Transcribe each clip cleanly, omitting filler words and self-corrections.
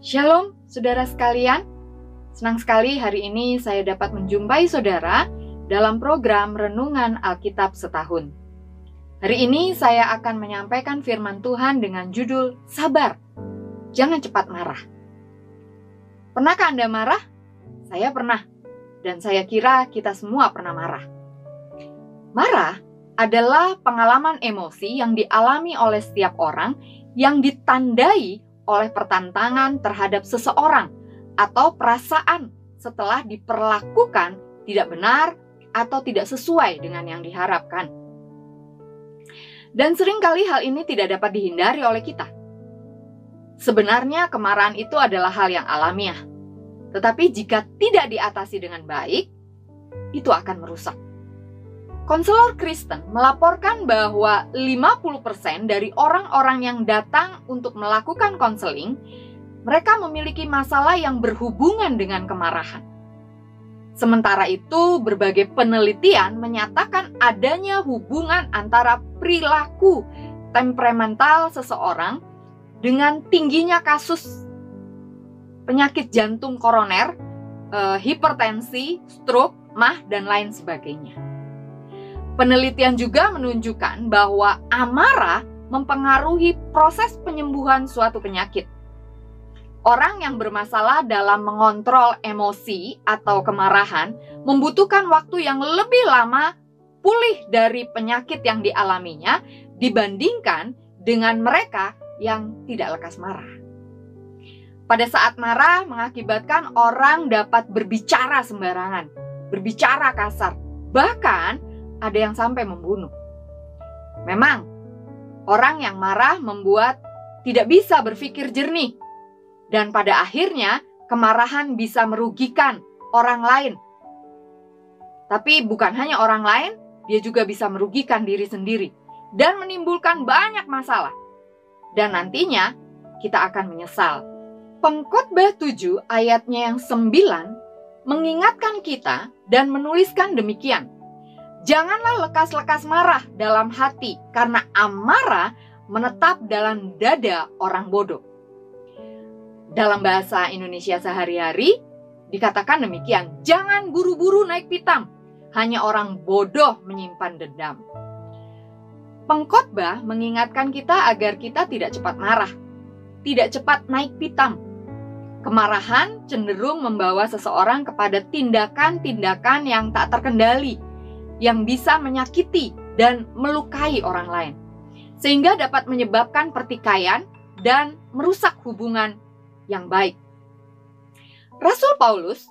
Shalom, saudara sekalian. Senang sekali hari ini saya dapat menjumpai saudara dalam program Renungan Alkitab Setahun. Hari ini saya akan menyampaikan firman Tuhan dengan judul Sabar, Jangan Cepat Marah. Pernahkah Anda marah? Saya pernah, dan saya kira kita semua pernah marah. Marah adalah pengalaman emosi yang dialami oleh setiap orang yang ditandai oleh pertentangan terhadap seseorang atau perasaan setelah diperlakukan tidak benar atau tidak sesuai dengan yang diharapkan. Dan seringkali hal ini tidak dapat dihindari oleh kita. Sebenarnya kemarahan itu adalah hal yang alamiah. Tetapi jika tidak diatasi dengan baik, itu akan merusak. Konselor Kristen melaporkan bahwa 50% dari orang-orang yang datang untuk melakukan konseling, mereka memiliki masalah yang berhubungan dengan kemarahan. Sementara itu, berbagai penelitian menyatakan adanya hubungan antara perilaku temperamental seseorang dengan tingginya kasus penyakit jantung koroner, hipertensi, stroke, MAH, dan lain sebagainya. Penelitian juga menunjukkan bahwa amarah mempengaruhi proses penyembuhan suatu penyakit. Orang yang bermasalah dalam mengontrol emosi atau kemarahan membutuhkan waktu yang lebih lama pulih dari penyakit yang dialaminya dibandingkan dengan mereka yang tidak lekas marah. Pada saat marah mengakibatkan orang dapat berbicara sembarangan, berbicara kasar, bahkan ada yang sampai membunuh. Memang, orang yang marah membuat tidak bisa berpikir jernih. Dan pada akhirnya, kemarahan bisa merugikan orang lain. Tapi bukan hanya orang lain, dia juga bisa merugikan diri sendiri. Dan menimbulkan banyak masalah. Dan nantinya, kita akan menyesal. Pengkhotbah 7 ayatnya yang 9 mengingatkan kita dan menuliskan demikian. Janganlah lekas-lekas marah dalam hati, karena amarah menetap dalam dada orang bodoh. Dalam bahasa Indonesia sehari-hari, dikatakan demikian, jangan buru-buru naik pitam, hanya orang bodoh menyimpan dendam. Pengkhotbah mengingatkan kita agar kita tidak cepat marah, tidak cepat naik pitam. Kemarahan cenderung membawa seseorang kepada tindakan-tindakan yang tak terkendali, yang bisa menyakiti dan melukai orang lain, sehingga dapat menyebabkan pertikaian dan merusak hubungan yang baik. Rasul Paulus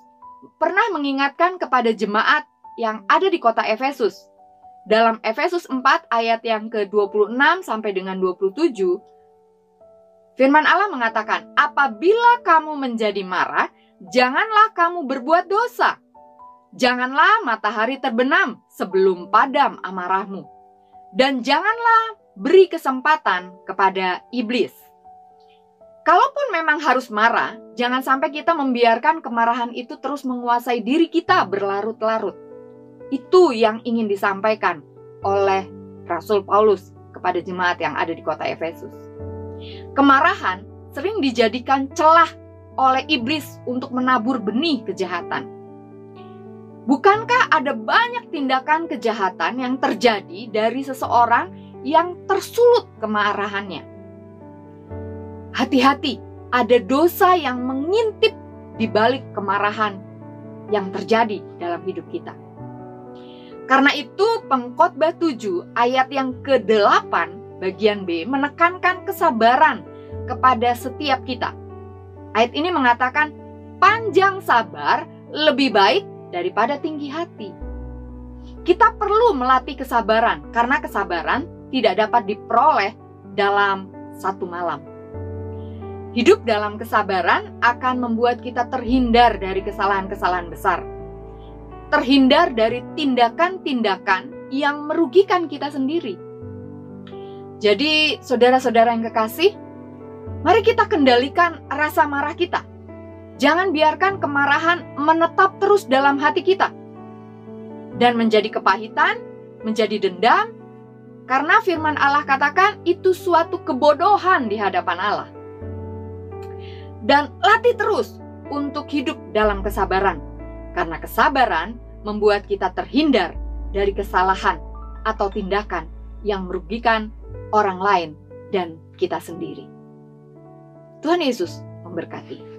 pernah mengingatkan kepada jemaat yang ada di kota Efesus. Dalam Efesus 4 ayat yang ke-26 sampai dengan 27, firman Allah mengatakan, apabila kamu menjadi marah, janganlah kamu berbuat dosa. Janganlah matahari terbenam sebelum padam amarahmu. Dan janganlah beri kesempatan kepada iblis. Kalaupun memang harus marah, jangan sampai kita membiarkan kemarahan itu terus menguasai diri kita berlarut-larut. Itu yang ingin disampaikan oleh Rasul Paulus kepada jemaat yang ada di kota Efesus. Kemarahan sering dijadikan celah oleh iblis untuk menabur benih kejahatan. Bukankah ada banyak tindakan kejahatan yang terjadi dari seseorang yang tersulut kemarahannya? Hati-hati, ada dosa yang mengintip di balik kemarahan yang terjadi dalam hidup kita. Karena itu, Pengkhotbah 7 ayat yang ke-8 bagian B menekankan kesabaran kepada setiap kita. Ayat ini mengatakan, panjang sabar lebih baik daripada tinggi hati. Kita perlu melatih kesabaran, karena kesabaran tidak dapat diperoleh dalam satu malam. Hidup dalam kesabaran akan membuat kita terhindar dari kesalahan-kesalahan besar. Terhindar dari tindakan-tindakan yang merugikan kita sendiri. Jadi, saudara-saudara yang kekasih, mari kita kendalikan rasa marah kita. Jangan biarkan kemarahan menetap terus dalam hati kita dan menjadi kepahitan, menjadi dendam, karena firman Allah katakan itu suatu kebodohan di hadapan Allah. dan latih terus untuk hidup dalam kesabaran. Karena kesabaran membuat kita terhindar dari kesalahan atau tindakan yang merugikan orang lain dan kita sendiri. Tuhan Yesus memberkati.